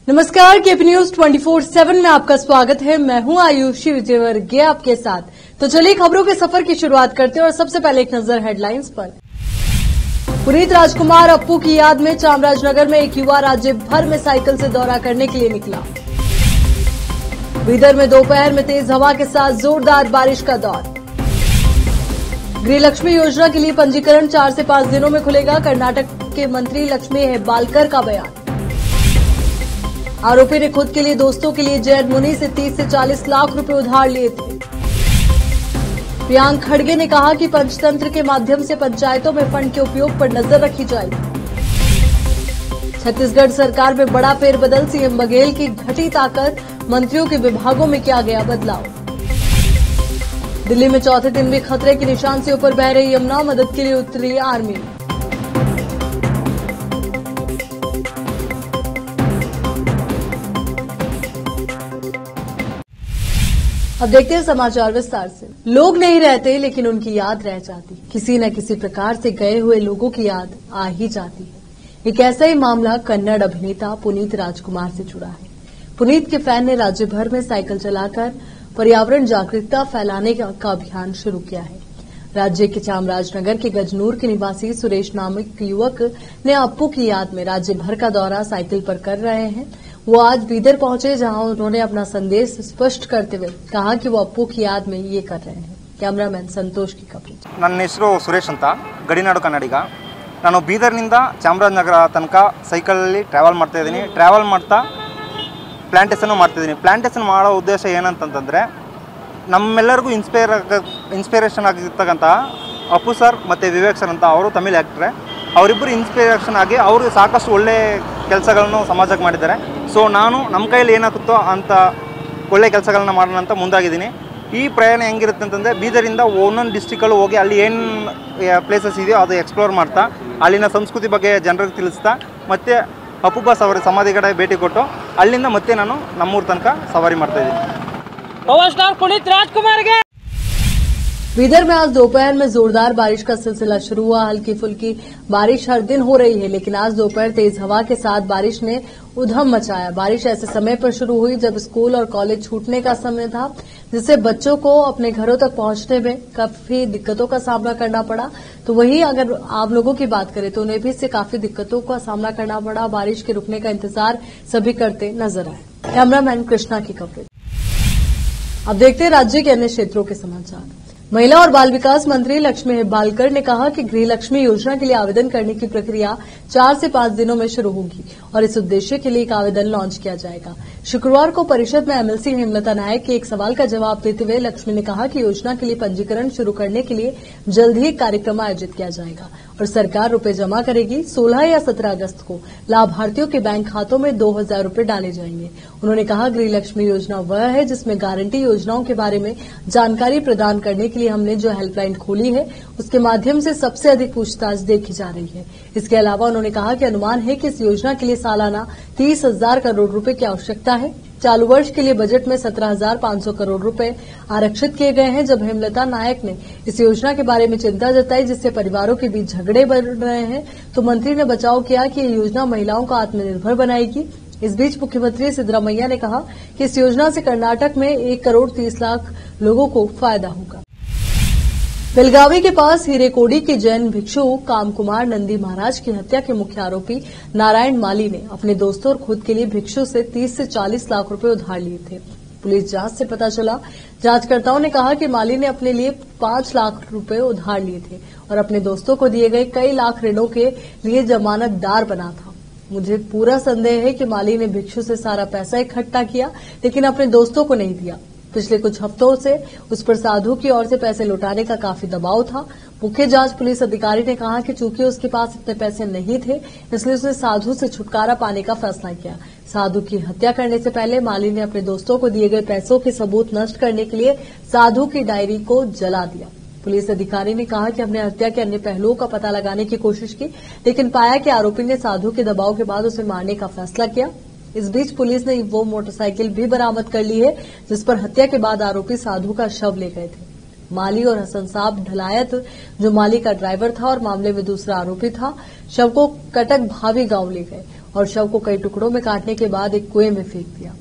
नमस्कार, KP news 24/7 में आपका स्वागत है। मैं हूं आयुषी विजयवर्गीय आपके साथ। तो चलिए खबरों के सफर की शुरुआत करते हैं और सबसे पहले एक नजर हेडलाइंस पर। पुनीत राजकुमार अप्पू की याद में चामराजनगर में एक युवा राज्य भर में साइकिल से दौरा करने के लिए निकला। बीदर में दोपहर में तेज हवा के साथ जोरदार बारिश का दौर। गृहलक्ष्मी योजना के लिए पंजीकरण 4 से 5 दिनों में खुलेगा, कर्नाटक के मंत्री लक्ष्मी हेब्बालकर का बयान। आरोपी ने खुद के लिए दोस्तों के लिए जैन मुनि से 30 से 40 लाख रुपए उधार लिए थे। प्रियांक खड़गे ने कहा कि पंचतंत्र के माध्यम से पंचायतों में फंड के उपयोग पर नजर रखी जाएगी। छत्तीसगढ़ सरकार में बड़ा फेरबदल, सीएम बघेल की घटी ताकत, मंत्रियों के विभागों में किया गया बदलाव। दिल्ली में चौथे दिन भी खतरे के निशान से ऊपर बह रही यमुना, मदद के लिए उतरी आर्मी। अब देखते हैं समाचार विस्तार से। लोग नहीं रहते लेकिन उनकी याद रह जाती। किसी न किसी प्रकार से गए हुए लोगों की याद आ ही जाती है। एक ऐसा ही मामला कन्नड़ अभिनेता पुनीत राजकुमार से जुड़ा है। पुनीत के फैन ने राज्य भर में साइकिल चलाकर पर्यावरण जागरूकता फैलाने का अभियान शुरू किया है। राज्य के चामराजनगर के गजनूर के निवासी सुरेश नामक युवक ने अप्पू की याद में राज्य भर का दौरा साइकिल पर कर रहे हैं। वो आज बीदर पहुंचे, जहां उन्होंने अपना संदेश स्पष्ट करते हुए कहा कि वो अप्पू की याद में ये कर रहे हैं। कैमरामैन संतोष की कवरेज। ನನ್ನ ಹೆಸರು ಸುರೇಶ್ ಅಂತ, ಗಡಿನಾಡು ಕನ್ನಡಿಗ। ನಾನು ಬೀದರ್ನಿಂದ ಚಾಮರಾಜನಗರ ತನಕ ಸೈಕಲಲ್ಲಿ ಟ್ರಾವೆಲ್ ಮಾಡ್ತಾ ಇದ್ದೀನಿ। ಟ್ರಾವೆಲ್ ಮಾಡ್ತಾ ಪ್ಲಾಂಟೇಷನ್ ಮಾಡ್ತಾ ಇದ್ದೀನಿ। ಪ್ಲಾಂಟೇಷನ್ ಮಾಡೋ ಉದ್ದೇಶ ಏನಂತಂದ್ರೆ ನಮ್ಮೆಲ್ಲರಿಗೂ ಇನ್ಸ್ಪಿರೇಷನ್ ಆಗಿರ್ತಕ್ಕಂಥ ಅಪ್ಪು ಸರ್ ಮತ್ತು ವಿವೇಕ್ ಸರ್ ಅಂತ, ಅವರು ತಮಿಳ್ ಆ್ಯಕ್ಟ್ರೆ। ಅವರಿಬ್ಬರು ಇನ್ಸ್ಪಿರೇಷನ್ ಆಗಿ ಅವರು ಸಾಕಷ್ಟು ಒಳ್ಳೆ ಕೆಲಸಗಳನ್ನು ಸಮಾಜಕ್ಕೆ ಮಾಡಿದ್ದಾರೆ। ಸೊ ನಾನು ನಮ್ಮ ಕೈಯಲ್ಲಿ ಏನಾಗುತ್ತೋ ಅಂತ ಒಳ್ಳೆ ಕೆಲಸಗಳನ್ನ ಮಾಡೋಣ ಅಂತ ಮುಂದಾಗಿದ್ದೀನಿ। ಈ ಪ್ರಯಾಣ ಹೆಂಗಿರುತ್ತೆ ಅಂತಂದರೆ ಬೀದರಿಂದ ಒಂದೊಂದು ಡಿಸ್ಟಿಕಲ್ಲೂ ಹೋಗಿ ಅಲ್ಲಿ ಏನು ಪ್ಲೇಸಸ್ ಇದೆಯೋ ಅದು ಎಕ್ಸ್ಪ್ಲೋರ್ ಮಾಡ್ತಾ ಅಲ್ಲಿನ ಸಂಸ್ಕೃತಿ ಬಗ್ಗೆ ಜನರಿಗೆ ತಿಳಿಸ್ತಾ ಮತ್ತೆ ಅಪ್ಪು ಬಾಸ್ ಅವರ ಸಮಾಧಿ ಕಡೆ ಭೇಟಿ ಕೊಟ್ಟು ಅಲ್ಲಿಂದ ಮತ್ತೆ ನಾನು ನಮ್ಮೂರ ತನಕ ಸವಾರಿ ಮಾಡ್ತಾ ಇದ್ದೀನಿ। पवर स्टार पुनीत राजकुमार के बीदर में आज दोपहर में जोरदार बारिश का सिलसिला शुरू हुआ। हल्की फुल्की बारिश हर दिन हो रही है, लेकिन आज दोपहर तेज हवा के साथ बारिश ने उधम मचाया। बारिश ऐसे समय पर शुरू हुई जब स्कूल और कॉलेज छूटने का समय था, जिससे बच्चों को अपने घरों तक पहुंचने में काफी दिक्कतों का सामना करना पड़ा। तो वहीं अगर आप लोगों की बात करें तो उन्हें भी इससे काफी दिक्कतों का सामना करना पड़ा। बारिश के रुकने का इंतजार सभी करते नजर आए। कैमरामैन कृष्णा की कवरेज। अब देखते हैं राज्य के अन्य क्षेत्रों के समाचार। महिला और बाल विकास मंत्री लक्ष्मी हेब्बालकर ने कहा कि गृहलक्ष्मी योजना के लिए आवेदन करने की प्रक्रिया 4 से 5 दिनों में शुरू होगी और इस उद्देश्य के लिए एक आवेदन लॉन्च किया जाएगा। शुक्रवार को परिषद में एमएलसी हेमलता नायक के एक सवाल का जवाब देते हुए लक्ष्मी ने कहा कि योजना के लिए पंजीकरण शुरू करने के लिए जल्द ही एक कार्यक्रम आयोजित किया जाएगा और सरकार रुपए जमा करेगी। 16 या 17 अगस्त को लाभार्थियों के बैंक खातों में 2000 रुपए डाले जाएंगे। उन्होंने कहा गृहलक्ष्मी योजना वह है जिसमें गारंटी योजनाओं के बारे में जानकारी प्रदान करने के लिए हमने जो हेल्पलाइन खोली है उसके माध्यम से सबसे अधिक पूछताछ देखी जा रही है। इसके अलावा उन्होंने कहा कि अनुमान है कि इस योजना के लिए सालाना 30,000 करोड़ रुपए की आवश्यकता है। चालू वर्ष के लिए बजट में 17,500 करोड़ रुपए आरक्षित किए गए हैं। जब हेमलता नायक ने इस योजना के बारे में चिंता जताई जिससे परिवारों के बीच झगड़े बढ़ रहे हैं, तो मंत्री ने बचाव किया कि ये योजना महिलाओं को आत्मनिर्भर बनाएगी। इस बीच मुख्यमंत्री सिद्धरामैया ने कहा कि इस योजना से कर्नाटक में 1 करोड़ 30 लाख लोगों को फायदा होगा। बेलगावी के पास हीरेकोडी के जैन भिक्षु कामकुमार नंदी महाराज की हत्या के मुख्य आरोपी नारायण माली ने अपने दोस्तों और खुद के लिए भिक्षु से 30 से 40 लाख रुपए उधार लिए थे। पुलिस जांच से पता चला, जांचकर्ताओं ने कहा कि माली ने अपने लिए 5 लाख रुपए उधार लिए थे और अपने दोस्तों को दिए गए कई लाख ऋणों के लिए जमानतदार बना था। मुझे पूरा संदेह है कि माली ने भिक्षु से सारा पैसा इकट्ठा किया लेकिन अपने दोस्तों को नहीं दिया। पिछले कुछ हफ्तों से उस पर साधु की ओर से पैसे लौटाने का काफी दबाव था। मुख्य जांच पुलिस अधिकारी ने कहा कि चूंकि उसके पास इतने पैसे नहीं थे, इसलिए उसने साधु से छुटकारा पाने का फैसला किया। साधु की हत्या करने से पहले माली ने अपने दोस्तों को दिए गए पैसों के सबूत नष्ट करने के लिए साधु की डायरी को जला दिया। पुलिस अधिकारी ने कहा कि हमने हत्या के अन्य पहलुओं का पता लगाने की कोशिश की, लेकिन पाया कि आरोपी ने साधु के दबाव के बाद उसे मारने का फैसला किया। इस बीच पुलिस ने वो मोटरसाइकिल भी बरामद कर ली है जिस पर हत्या के बाद आरोपी साधु का शव ले गए थे। माली और हसन साहब ढलायत, जो माली का ड्राइवर था और मामले में दूसरा आरोपी था, शव को कटक भावी गांव ले गए और शव को कई टुकड़ों में काटने के बाद एक कुएं में फेंक दिया।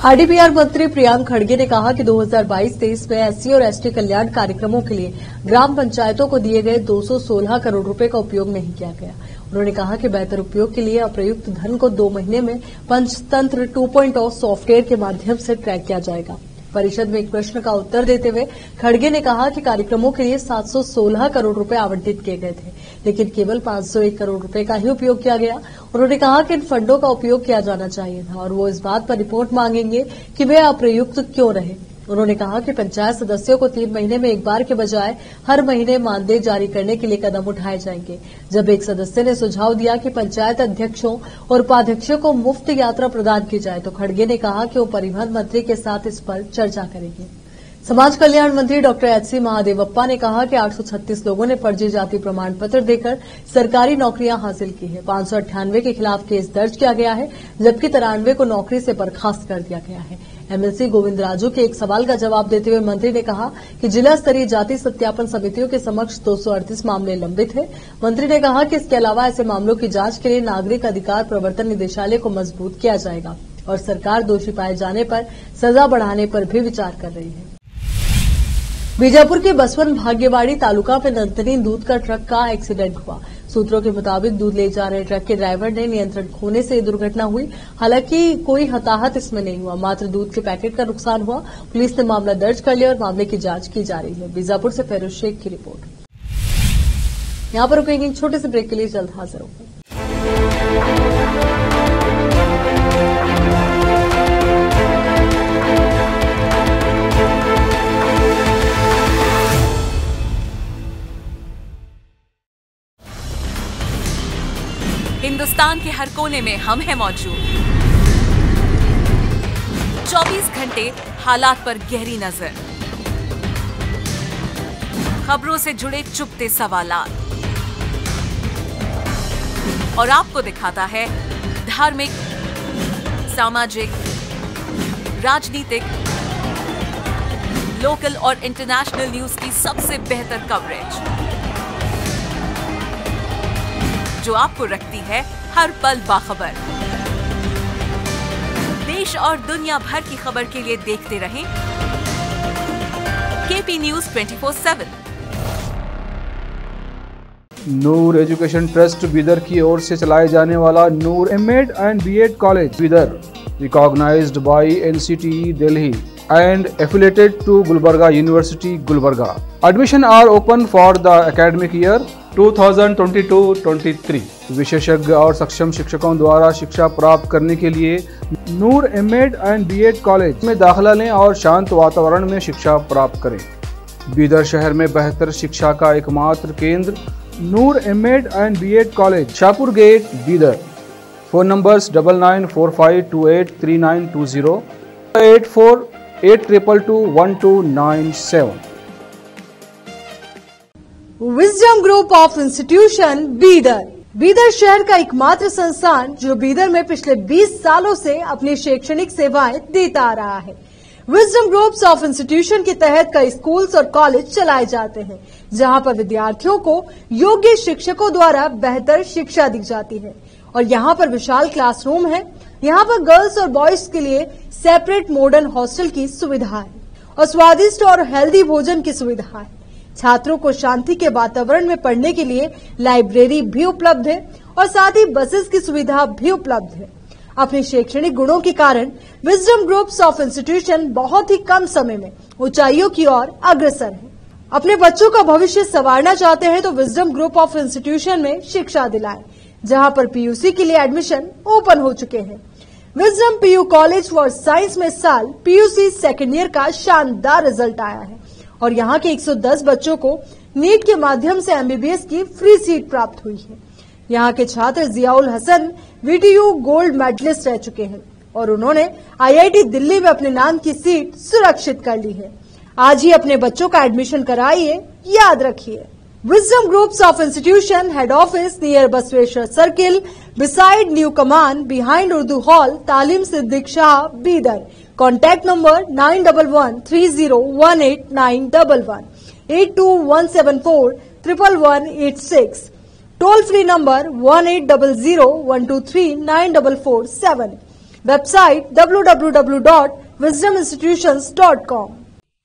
आरडीपीआर मंत्री प्रियांक खड़गे ने कहा कि 2022-23 में एससी और एसटी कल्याण कार्यक्रमों के लिए ग्राम पंचायतों को दिए गए 216 करोड़ रुपए का उपयोग नहीं किया गया। उन्होंने कहा कि बेहतर उपयोग के लिए अप्रयुक्त धन को 2 महीने में पंचतंत्र 2.0 सॉफ्टवेयर के माध्यम से ट्रैक किया जाएगा। परिषद में एक प्रश्न का उत्तर देते हुए खड़गे ने कहा कि कार्यक्रमों के लिए 716 करोड़ रुपए आवंटित किए गए थे, लेकिन केवल 501 करोड़ रुपए का ही उपयोग किया गया। उन्होंने कहा कि इन फंडों का उपयोग किया जाना चाहिए था और वो इस बात पर रिपोर्ट मांगेंगे कि वे अप्रयुक्त क्यों रहे। उन्होंने कहा कि पंचायत सदस्यों को 3 महीने में एक बार के बजाय हर महीने मानदेय जारी करने के लिए कदम उठाए जाएंगे। जब एक सदस्य ने सुझाव दिया कि पंचायत अध्यक्षों और उपाध्यक्षों को मुफ्त यात्रा प्रदान की जाए, तो खड़गे ने कहा कि वो परिवहन मंत्री के साथ इस पर चर्चा करेंगे। समाज कल्याण मंत्री डॉक्टर एच.सी. महादेवप्पा ने कहा कि 836 लोगों ने फर्जी जाति प्रमाण पत्र देकर सरकारी नौकरियां हासिल की है। 598 के खिलाफ केस दर्ज किया गया है, जबकि 93 को नौकरी से बर्खास्त कर दिया गया है। एमएलसी गोविंद राजू के एक सवाल का जवाब देते हुए मंत्री ने कहा कि जिला स्तरीय जाति सत्यापन समितियों के समक्ष 238 मामले लंबित हैं। मंत्री ने कहा कि इसके अलावा ऐसे मामलों की जांच के लिए नागरिक अधिकार प्रवर्तन निदेशालय को मजबूत किया जाएगा और सरकार दोषी पाए जाने पर सजा बढ़ाने पर भी विचार कर रही है। बीजापुर के बसवन भाग्यवाड़ी तालुका में नंतनीन दूध का ट्रक का एक्सीडेंट हुआ। सूत्रों के मुताबिक दूध ले जा रहे ट्रक के ड्राइवर ने नियंत्रण खोने से दुर्घटना हुई। हालांकि कोई हताहत इसमें नहीं हुआ, मात्र दूध के पैकेट का नुकसान हुआ। पुलिस ने मामला दर्ज कर लिया और मामले की जांच की जा रही है। बीजापुर से फेरोज शेख की रिपोर्ट। यहां पर रुकेंगे छोटे से ब्रेक के लिए, जल्द हाजिर होंगे। हिंदुस्तान के हर कोने में हम हैं मौजूद। 24 घंटे हालात पर गहरी नजर, खबरों से जुड़े चुपते सवालात और आपको दिखाता है धार्मिक, सामाजिक, राजनीतिक, लोकल और इंटरनेशनल न्यूज की सबसे बेहतर कवरेज, जो आपको रखती है हर पल बाखबर। देश और दुनिया भर की खबर के लिए देखते रहें KP news 24/7। Noor education trust Bidar की ओर से चलाए जाने वाला Noor MEd and BEd college Bidar, recognised by NCTE Delhi and affiliated to Gulbarga University, Gulbarga. Admission are open for the academic year 2022-23. विशेषज्ञ और सक्षम शिक्षकों द्वारा शिक्षा प्राप्त करने के लिए नूर एमएड एंड बीएड कॉलेज में दाखिला लें और शांत वातावरण में शिक्षा प्राप्त करें। बीदर शहर में बेहतर शिक्षा का एकमात्र केंद्र Noor MEd and BEd college, Shahpur gate, Bidar. Phone numbers 9945283920, 8482221297। Wisdom group of institution Bidar, Bidar शहर का एकमात्र संस्थान जो बीदर में पिछले 20 सालों से अपनी शैक्षणिक सेवाएं देता आ रहा है। विजडम ग्रुप्स ऑफ इंस्टीट्यूशन के तहत कई स्कूल्स और कॉलेज चलाए जाते हैं, जहां पर विद्यार्थियों को योग्य शिक्षकों द्वारा बेहतर शिक्षा दी जाती है। और यहाँ पर विशाल क्लासरूम है। यहाँ पर गर्ल्स और बॉयज के लिए सेपरेट मॉडर्न हॉस्टल की सुविधा है और स्वादिष्ट और हेल्दी भोजन की सुविधा है। छात्रों को शांति के वातावरण में पढ़ने के लिए लाइब्रेरी भी उपलब्ध है और साथ ही बसेस की सुविधा भी उपलब्ध है। अपने शैक्षणिक गुणों के कारण विजडम ग्रुप्स ऑफ इंस्टीट्यूशन बहुत ही कम समय में ऊंचाइयों की ओर अग्रसर है। अपने बच्चों का भविष्य संवारना चाहते हैं तो विजडम ग्रुप ऑफ इंस्टीट्यूशन में शिक्षा दिलाएं, जहां पर पीयूसी के लिए एडमिशन ओपन हो चुके हैं। Wisdom PU college for science में इस साल पीयूसी सेकेंड ईयर का शानदार रिजल्ट आया है और यहाँ के 110 बच्चों को नीट के माध्यम से एमबीबीएस की फ्री सीट प्राप्त हुई है। यहाँ के छात्र Ziaul Hasan VTU gold medalist रह चुके हैं और उन्होंने आईआईटी दिल्ली में अपने नाम की सीट सुरक्षित कर ली है। आज ही अपने बच्चों का एडमिशन कराइए, याद रखिए। Wisdom Groups of Institution Head Office near Basweshwar Circle, beside New Command, behind Urdu Hall, Talim Siddiq Shah, Bidar. Contact number 9113018911, 8217411186. Toll free number 1800-123-9447। Website www.wisdominstitutions.com।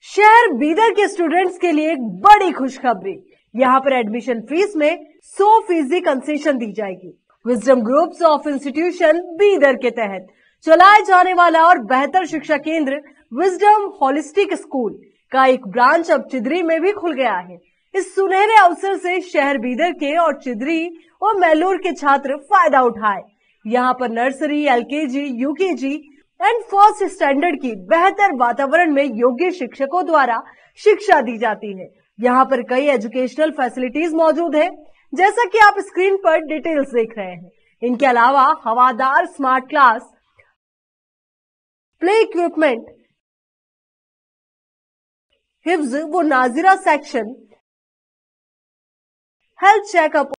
शहर बीदर के स्टूडेंट्स के लिए एक बड़ी खुशखबरी, यहाँ पर एडमिशन फीस में 100% कंसेशन दी जाएगी। Wisdom groups of institution Bidar के तहत चलाए जाने वाला और बेहतर शिक्षा केंद्र विजडम होलिस्टिक स्कूल का एक ब्रांच अब चिदरी में भी खुल गया है। इस सुनहरे अवसर से शहर बीदर के और चिदरी और मैलूर के छात्र फायदा उठाए। यहाँ पर nursery, LKG, UKG and first standard की बेहतर वातावरण में योग्य शिक्षकों द्वारा शिक्षा दी जाती है। यहाँ पर कई एजुकेशनल फैसिलिटीज मौजूद है, जैसा कि आप स्क्रीन पर डिटेल्स देख रहे हैं। इनके अलावा हवादार स्मार्ट क्लास, प्ले इक्विपमेंट, हिफ्ज व नाजिरा सेक्शन, हेल्थ चेकअप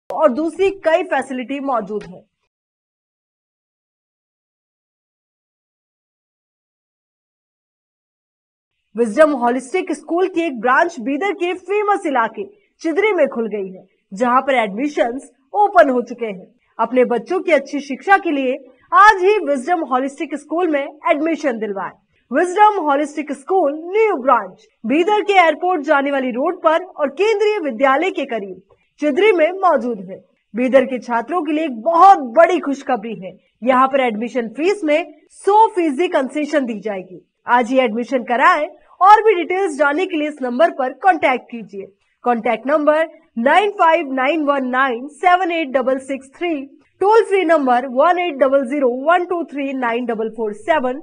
और दूसरी कई फैसिलिटी मौजूद है। विजडम होलिस्टिक स्कूल की एक ब्रांच बीदर के फेमस इलाके चिदरी में खुल गई है, जहां पर एडमिशंस ओपन हो चुके हैं। अपने बच्चों की अच्छी शिक्षा के लिए आज ही विजडम होलिस्टिक स्कूल में एडमिशन दिलवाएं। Wisdom holistic school new branch Bidar के एयरपोर्ट जाने वाली रोड पर और केंद्रीय विद्यालय के करीब चिदरी में मौजूद है। बीदर के छात्रों के लिए एक बहुत बड़ी खुशखबरी है, यहाँ पर एडमिशन फीस में 100% कंसेशन दी जाएगी। आज ही एडमिशन कराएं और भी डिटेल्स जानने के लिए इस नंबर पर कांटेक्ट कीजिए। Contact number 9591978663, toll free number 1800-123-9447,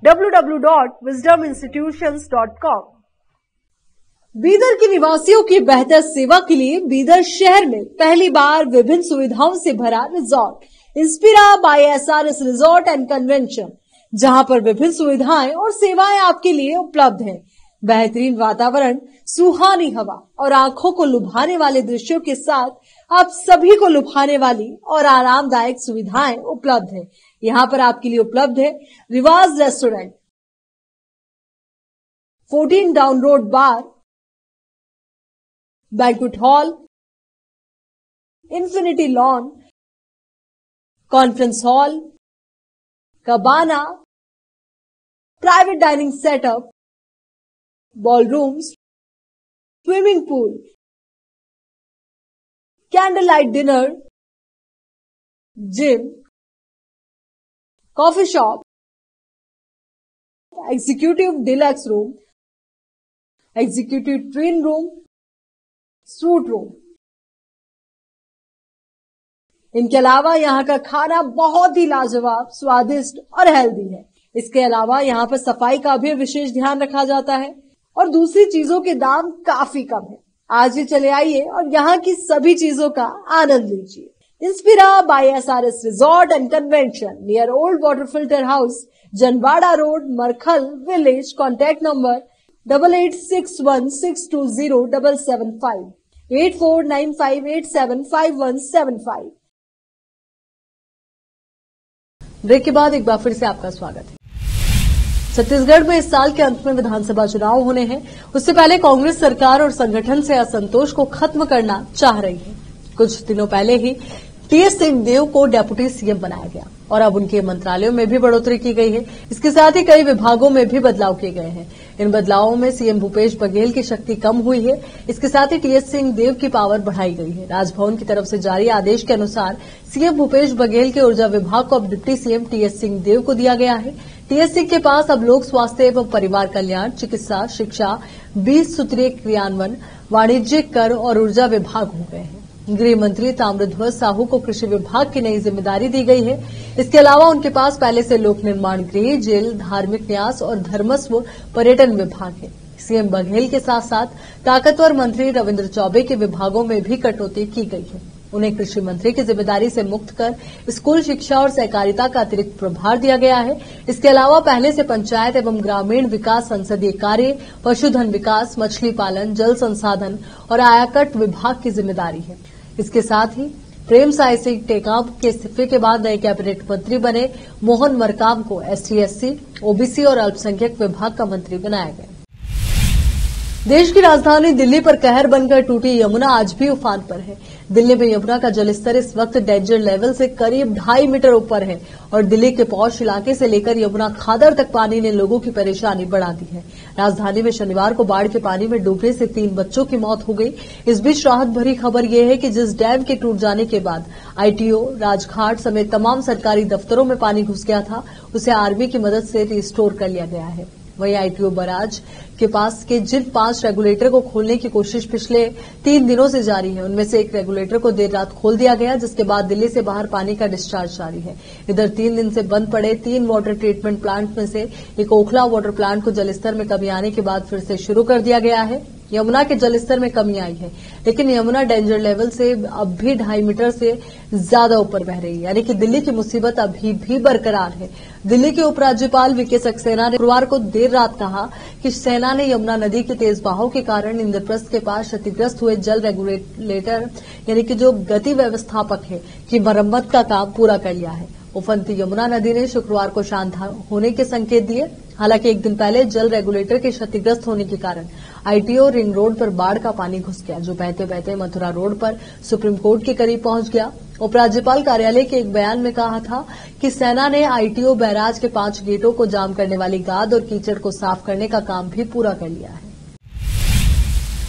www.wisdominstitutions.com। Bidar के निवासियों की बेहतर सेवा के लिए बीदर शहर में पहली बार विभिन्न सुविधाओं से भरा resort Inspira by SRS resort and convention, जहां पर विभिन्न सुविधाएं और सेवाएं आपके लिए उपलब्ध हैं। बेहतरीन वातावरण, सुहानी हवा और आंखों को लुभाने वाले दृश्यों के साथ आप सभी को लुभाने वाली और आरामदायक सुविधाएं उपलब्ध हैं। यहाँ पर आपके लिए उपलब्ध है Rivaaz restaurant, 14 down road bar, banquet hall, infinity lawn, conference hall, cabana, private dining setup, ballrooms, swimming pool, candle light dinner, gym, coffee shop, executive deluxe room, executive twin room, suite room. इनके अलावा यहाँ का खाना बहुत ही लाजवाब, स्वादिष्ट और healthy है। इसके अलावा यहाँ पर सफाई का भी विशेष ध्यान रखा जाता है और दूसरी चीजों के दाम काफी कम है। आज ही चले आइए और यहाँ की सभी चीजों का आनंद लीजिए। Inspira by SRS resort and convention near old water filter house, Janwada road, Markhal village. Contact number 8861620775, 8495875175। Break के बाद एक बार फिर से आपका स्वागत है। छत्तीसगढ़ में इस साल के अंत में विधानसभा चुनाव होने हैं। उससे पहले कांग्रेस सरकार और संगठन से असंतोष को खत्म करना चाह रही है। कुछ दिनों पहले ही टीएस सिंहदेव को डेप्यूटी सीएम बनाया गया और अब उनके मंत्रालयों में भी बढ़ोतरी की गई है। इसके साथ ही कई विभागों में भी बदलाव किए गए हैं। इन बदलावों में सीएम भूपेश बघेल की शक्ति कम हुई है। इसके साथ ही टीएस सिंहदेव की पावर बढ़ाई गई है। राजभवन की तरफ से जारी आदेश के अनुसार सीएम भूपेश बघेल के ऊर्जा विभाग को अब डिप्टी सीएम टीएस सिंहदेव को दिया गया है। टीएस सिंह के पास अब लोक स्वास्थ्य एवं परिवार कल्याण, चिकित्सा, शिक्षा, 20 सूत्रीय क्रियान्वयन, वाणिज्यिक कर और ऊर्जा विभाग हो गए हैं। गृह मंत्री ताम्रध्वज साहू को कृषि विभाग की नई जिम्मेदारी दी गई है। इसके अलावा उनके पास पहले से लोक निर्माण, गृह, जेल, धार्मिक न्यास और धर्मस्व पर्यटन विभाग है। सीएम बघेल के साथ साथ ताकतवर मंत्री रविंद्र चौबे के विभागों में भी कटौती की गई है। उन्हें कृषि मंत्री की जिम्मेदारी से मुक्त कर स्कूल शिक्षा और सहकारिता का अतिरिक्त प्रभार दिया गया है। इसके अलावा पहले से पंचायत एवं ग्रामीण विकास, संसदीय कार्य, पशुधन विकास, मछली पालन, जल संसाधन और आयकर विभाग की जिम्मेदारी है। इसके साथ ही प्रेम साय सिंह टेकाम के इस्तीफे के बाद नए कैबिनेट मंत्री बने मोहन मरकाम को एसटी, एससी, ओबीसी और अल्पसंख्यक विभाग का मंत्री बनाया गया। देश की राजधानी दिल्ली पर कहर बनकर टूटी यमुना आज भी उफान पर है। दिल्ली में यमुना का जलस्तर इस वक्त डेंजर लेवल से करीब 2.5 मीटर ऊपर है और दिल्ली के पौष इलाके से लेकर यमुना खादर तक पानी ने लोगों की परेशानी बढ़ा दी है। राजधानी में शनिवार को बाढ़ के पानी में डूबने से 3 बच्चों की मौत हो गई। इस बीच राहत भरी खबर यह है कि जिस डैम के टूट जाने के बाद आईटीओ, राजघाट समेत तमाम सरकारी दफ्तरों में पानी घुस गया था, उसे आर्मी की मदद से रिस्टोर कर लिया गया है। वहीं आईटीओ बराज के पास के जिन 5 रेगुलेटर को खोलने की कोशिश पिछले 3 दिनों से जारी है, उनमें से एक रेगुलेटर को देर रात खोल दिया गया, जिसके बाद दिल्ली से बाहर पानी का डिस्चार्ज जारी है। इधर 3 दिन से बंद पड़े 3 वाटर ट्रीटमेंट प्लांट में से एक ओखला वाटर प्लांट को जलस्तर में कमी आने के बाद फिर से शुरू कर दिया गया है। यमुना के जलस्तर में कमी आई है, लेकिन यमुना डेंजर लेवल से अब भी 2.5 मीटर से ज्यादा ऊपर बह रही है, यानी कि दिल्ली की मुसीबत अभी भी बरकरार है। दिल्ली के उपराज्यपाल वीके सक्सेना ने गुरुवार को देर रात कहा कि सेना ने यमुना नदी के तेज बहाव के कारण इंद्रप्रस्थ के पास क्षतिग्रस्त हुए जल रेगुलेटर यानी कि जो गति व्यवस्थापक है की मरम्मत का काम पूरा कर लिया है। उफनती यमुना नदी ने शुक्रवार को शांत होने के संकेत दिए। हालांकि एक दिन पहले जल रेगुलेटर के क्षतिग्रस्त होने के कारण आईटीओ रिंग रोड पर बाढ़ का पानी घुस गया, जो बहते बहते मथुरा रोड पर सुप्रीम कोर्ट के करीब पहुंच गया। उपराज्यपाल कार्यालय के एक बयान में कहा था कि सेना ने आईटीओ बैराज के 5 गेटों को जाम करने वाली गाद और कीचड़ को साफ करने का काम भी पूरा कर लिया है।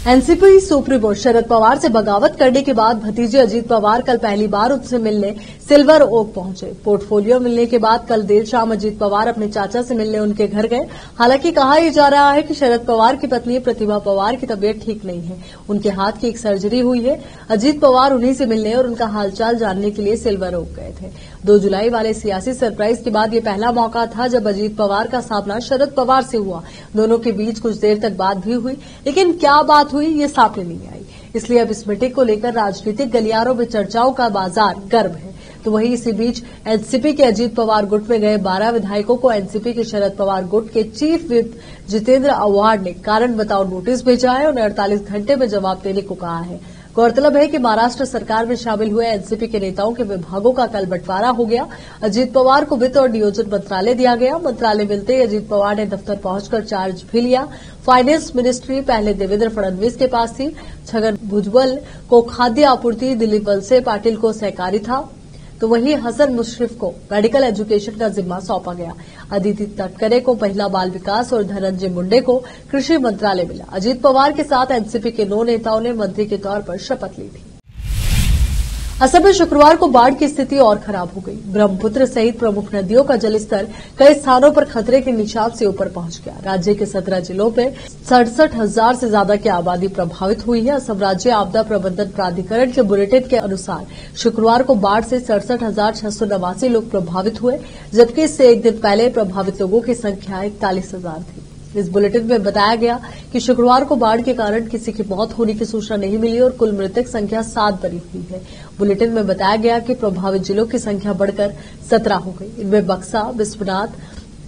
एनसीपी सुप्रीमो शरद पवार से बगावत करने के बाद भतीजे अजीत पवार कल पहली बार उनसे मिलने सिल्वर ओक पहुंचे। पोर्टफोलियो मिलने के बाद कल देर शाम अजीत पवार अपने चाचा से मिलने उनके घर गए। हालांकि कहा यह जा रहा है कि शरद पवार की पत्नी प्रतिभा पवार की तबीयत ठीक नहीं है, उनके हाथ की एक सर्जरी हुई है। अजीत पवार उन्हीं से मिलने और उनका हालचाल जानने के लिए सिल्वर ओक गए थे। 2 जुलाई वाले सियासी सरप्राइज के बाद ये पहला मौका था जब अजीत पवार का सामना शरद पवार से हुआ। दोनों के बीच कुछ देर तक बात भी हुई, लेकिन क्या बात हुई ये सामने नहीं आई। इसलिए अब इस मीटिंग को लेकर राजनीतिक गलियारों में चर्चाओं का बाजार गर्म है। तो वहीं इसी बीच एनसीपी के अजीत पवार गुट में गए 12 विधायकों को एनसीपी के शरद पवार गुट के चीफ विप जितेंद्र आव्हाड ने कारण बताओ नोटिस भेजा है। उन्हें 48 घंटे में जवाब देने को कहा है। गौरतलब है कि महाराष्ट्र सरकार में शामिल हुए एनसीपी के नेताओं के विभागों का कल बंटवारा हो गया। अजीत पवार को वित्त और नियोजन मंत्रालय दिया गया। मंत्रालय मिलते ही अजीत पवार ने दफ्तर पहुंचकर चार्ज भी लिया। फाइनेंस मिनिस्ट्री पहले देवेंद्र फडणवीस के पास थी। छगन भुजबल को खाद्य आपूर्ति, दिलीप वलसे पाटिल को सहकारी था, तो वहीं हसन मुशर्रफ को मेडिकल एजुकेशन का जिम्मा सौंपा गया। अदिति तटकरे को महिला बाल विकास और धनंजय मुंडे को कृषि मंत्रालय मिला। अजीत पवार के साथ एनसीपी के 9 नेताओं ने मंत्री के तौर पर शपथ ली थी। असम में शुक्रवार को बाढ़ की स्थिति और खराब हो गई। ब्रह्मपुत्र सहित प्रमुख नदियों का जलस्तर कई स्थानों पर खतरे के निशान से ऊपर पहुंच गया। राज्य के 17 जिलों में 67,000 से ज्यादा की आबादी प्रभावित हुई है। असम राज्य आपदा प्रबंधन प्राधिकरण के बुलेटिन के अनुसार शुक्रवार को बाढ़ से 67,689 लोग प्रभावित हुए, जबकि इससे एक दिन पहले प्रभावित लोगों की संख्या 41,000 थी। इस बुलेटिन में बताया गया कि शुक्रवार को बाढ़ के कारण किसी की मौत होने की सूचना नहीं मिली और कुल मृतक संख्या 7 बनी हुई है। बुलेटिन में बताया गया कि प्रभावित जिलों की संख्या बढ़कर 17 हो गई। इनमें बक्सा, बिस्वनाथ,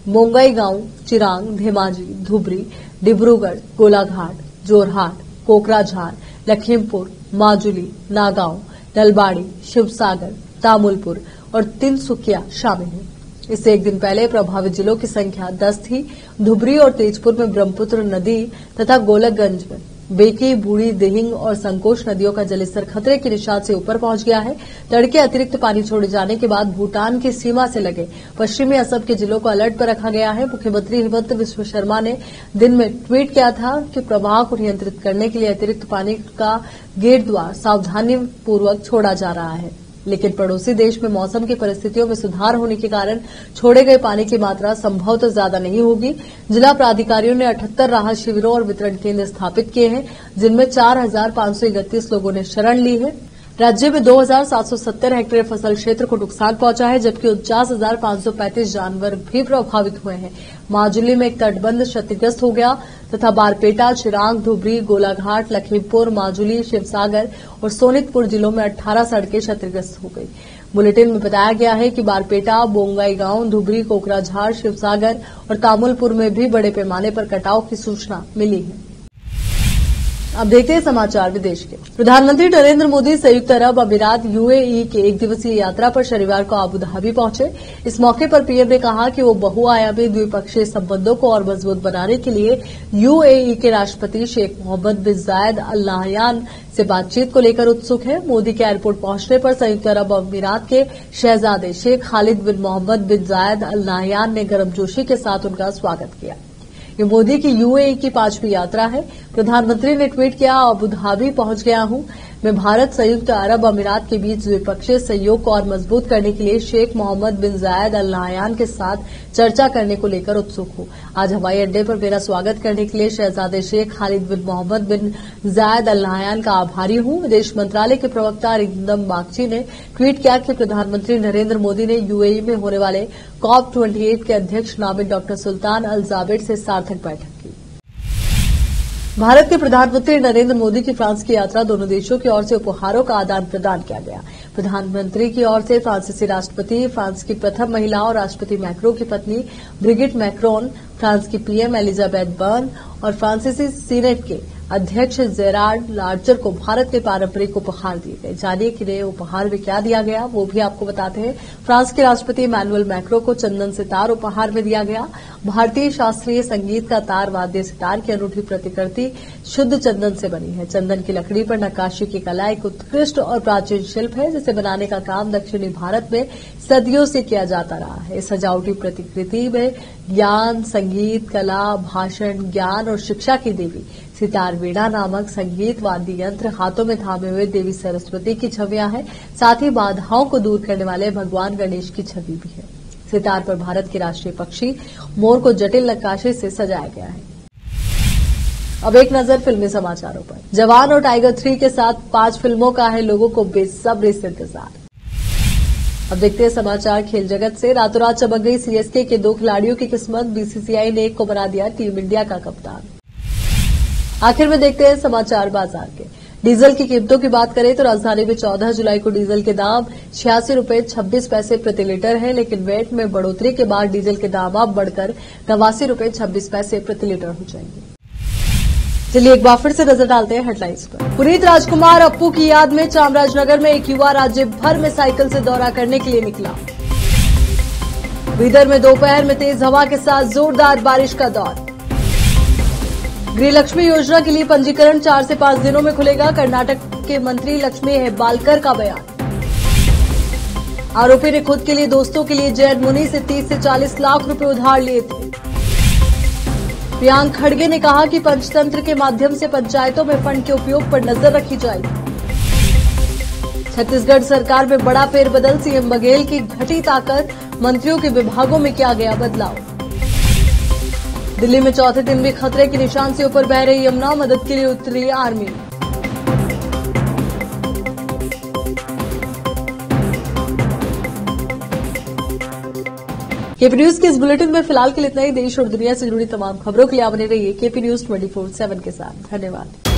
बोंगाईगांव, चिरांग, धेमाजी, धुबरी, डिब्रूगढ़, गोलाघाट, जोरहाट, कोकराझार, लखीमपुर, माजुली, नागांव, नलबाड़ी, शिवसागर, तामुलपुर और तिनसुकिया शामिल हैं। इससे एक दिन पहले प्रभावित जिलों की संख्या 10 थी। धुबरी और तेजपुर में ब्रह्मपुत्र नदी तथा गोलकगंज में बेकी, बूढ़ी, दिहिंग और संकोश नदियों का जलस्तर खतरे के निशान से ऊपर पहुंच गया है। तड़के अतिरिक्त पानी छोड़े जाने के बाद भूटान की सीमा से लगे पश्चिमी असम के जिलों को अलर्ट पर रखा गया है। मुख्यमंत्री हेमंत बिस्व शर्मा ने दिन में ट्वीट किया था कि प्रवाह को नियंत्रित करने के लिए अतिरिक्त पानी का गेट द्वार सावधानीपूर्वक छोड़ा जा रहा है, लेकिन पड़ोसी देश में मौसम की परिस्थितियों में सुधार होने के कारण छोड़े गए पानी की मात्रा संभवतः ज्यादा नहीं होगी। जिला प्राधिकारियों ने 78 राहत शिविरों और वितरण केंद्र स्थापित किए हैं, जिनमें 4,531 लोगों ने शरण ली है। राज्य में 2,770 हेक्टेयर फसल क्षेत्र को नुकसान पहुंचा है, जबकि 49,535 जानवर भी प्रभावित हुए हैं। माजुली में एक तटबंध क्षतिग्रस्त हो गया तथा बारपेटा, चिरांग, धुबरी, गोलाघाट, लखीमपुर, माजुली, शिवसागर और सोनितपुर जिलों में 18 सड़कें क्षतिग्रस्त हो गई। बुलेटिन में बताया गया है कि बारपेटा, बोंगाईगांव, धुबरी, कोकराझार, शिवसागर और तामुलपुर में भी बड़े पैमाने पर कटाव की सूचना मिली है। अब देखते हैं समाचार विदेश के। प्रधानमंत्री नरेंद्र मोदी संयुक्त अरब अमीरात यूएई के एक दिवसीय यात्रा पर शनिवार को आबू धाबी पहुंचे। इस मौके पर पीएम ने कहा कि वो बहुआयामी द्विपक्षीय संबंधों को और मजबूत बनाने के लिए यूएई के राष्ट्रपति शेख मोहम्मद बिन जायद अल नाहयान से बातचीत को लेकर उत्सुक है। मोदी के एयरपोर्ट पहुंचने पर संयुक्त अरब अमीरात के शहजादे शेख खालिद बिन मोहम्मद बिन जायद अल नाहयान ने गर्मजोशी के साथ उनका स्वागत किया। ये मोदी की यूएई की 5वीं यात्रा है। प्रधानमंत्री ने ट्वीट किया, अबू धाबी पहुंच गया हूं। मैं भारत संयुक्त अरब अमीरात के बीच द्विपक्षीय सहयोग को और मजबूत करने के लिए शेख मोहम्मद बिन जायद अल नाहयान के साथ चर्चा करने को लेकर उत्सुक हूं। आज हवाई अड्डे पर मेरा स्वागत करने के लिए शहजादे शेख खालिद बिन मोहम्मद बिन जायद अल नाहयान का आभारी हूं। विदेश मंत्रालय के प्रवक्ता अरिंदम बागची ने ट्वीट किया कि प्रधानमंत्री नरेंद्र मोदी ने यूएई में होने वाले COP28 के अध्यक्ष नामित डॉ सुल्तान अल जाबेर से सार्थक बैठक की। भारत के प्रधानमंत्री नरेंद्र मोदी की फ्रांस की यात्रा दोनों देशों की ओर से उपहारों का आदान प्रदान किया गया। प्रधानमंत्री की ओर से फ्रांसीसी राष्ट्रपति, फ्रांस की प्रथम महिला और राष्ट्रपति मैक्रों की पत्नी ब्रिगिट मैक्रोन, फ्रांस की पीएम एलिजाबेथ बर्न और फ्रांसीसी सीनेट के अध्यक्ष जेरार्ड लार्चर को भारत के पारंपरिक उपहार दिए गए। जानिए कि नए उपहार में क्या दिया गया, वो भी आपको बताते हैं। फ्रांस के राष्ट्रपति इमैनुअल मैक्रों को चंदन सितार उपहार में दिया गया। भारतीय शास्त्रीय संगीत का तार वाद्य सितार की अनूठी प्रतिकृति शुद्ध चंदन से बनी है। चंदन की लकड़ी पर नक्काशी की कला एक उत्कृष्ट और प्राचीन शिल्प है, जिसे बनाने का काम दक्षिणी भारत में सदियों से किया जाता रहा है। इस सजावटी प्रतिकृति में ज्ञान, संगीत, कला, भाषण, ज्ञान और शिक्षा की देवी सितार वीणा नामक संगीत वाद्य यंत्र, हाथों में थामे हुए देवी सरस्वती की छवियां हैं। साथ ही बाधाओं को दूर करने वाले भगवान गणेश की छवि भी है। सितार पर भारत के राष्ट्रीय पक्षी मोर को जटिल नक्काशी से सजाया गया है। अब एक नजर फिल्मी समाचारों पर। जवान और टाइगर 3 के साथ 5 फिल्मों का है लोगों को बेसब्री से इंतजार। अब देखते हैं समाचार खेल जगत से। रातों रात चमक गई सीएसके के 2 खिलाड़ियों की किस्मत। बीसीसीआई ने एक को बना दिया टीम इंडिया का कप्तान। आखिर में देखते हैं समाचार बाजार के। डीजल की कीमतों की बात करें तो राजधानी में 14 जुलाई को डीजल के दाम 86 रुपए 26 पैसे प्रति लीटर है, लेकिन वेट में बढ़ोतरी के बाद डीजल के दाम अब बढ़कर 89 रुपए 26 पैसे प्रति लीटर हो जाएंगे। चलिए एक बार फिर से नजर डालते हैं हेडलाइंस पर। पुनीत राजकुमार अप्पू की याद में चामराजनगर में एक युवा राज्य भर में साइकिल से दौरा करने के लिए निकला। बीदर में दोपहर में तेज हवा के साथ जोरदार बारिश का दौर। गृहलक्ष्मी योजना के लिए पंजीकरण 4 से 5 दिनों में खुलेगा। कर्नाटक के मंत्री लक्ष्मी हेब्बालकर का बयान। आरोपी ने खुद के लिए, दोस्तों के लिए जैन मुनि से 30 से 40 लाख रुपए उधार लिए थे। प्रियांक खड़गे ने कहा कि पंचतंत्र के माध्यम से पंचायतों में फंड के उपयोग पर नजर रखी जाएगी। छत्तीसगढ़ सरकार में बड़ा फेरबदल। सीएम बघेल की घटी ताकत, मंत्रियों के विभागों में किया गया बदलाव। दिल्ली में चौथे दिन भी खतरे के निशान से ऊपर बह रही यमुना, मदद के लिए उतरी आर्मी। केपी न्यूज के इस बुलेटिन में फिलहाल के लिए इतना ही। देश और दुनिया से जुड़ी तमाम खबरों के लिए आप बने रहिए केपी न्यूज 24/7 के साथ। धन्यवाद।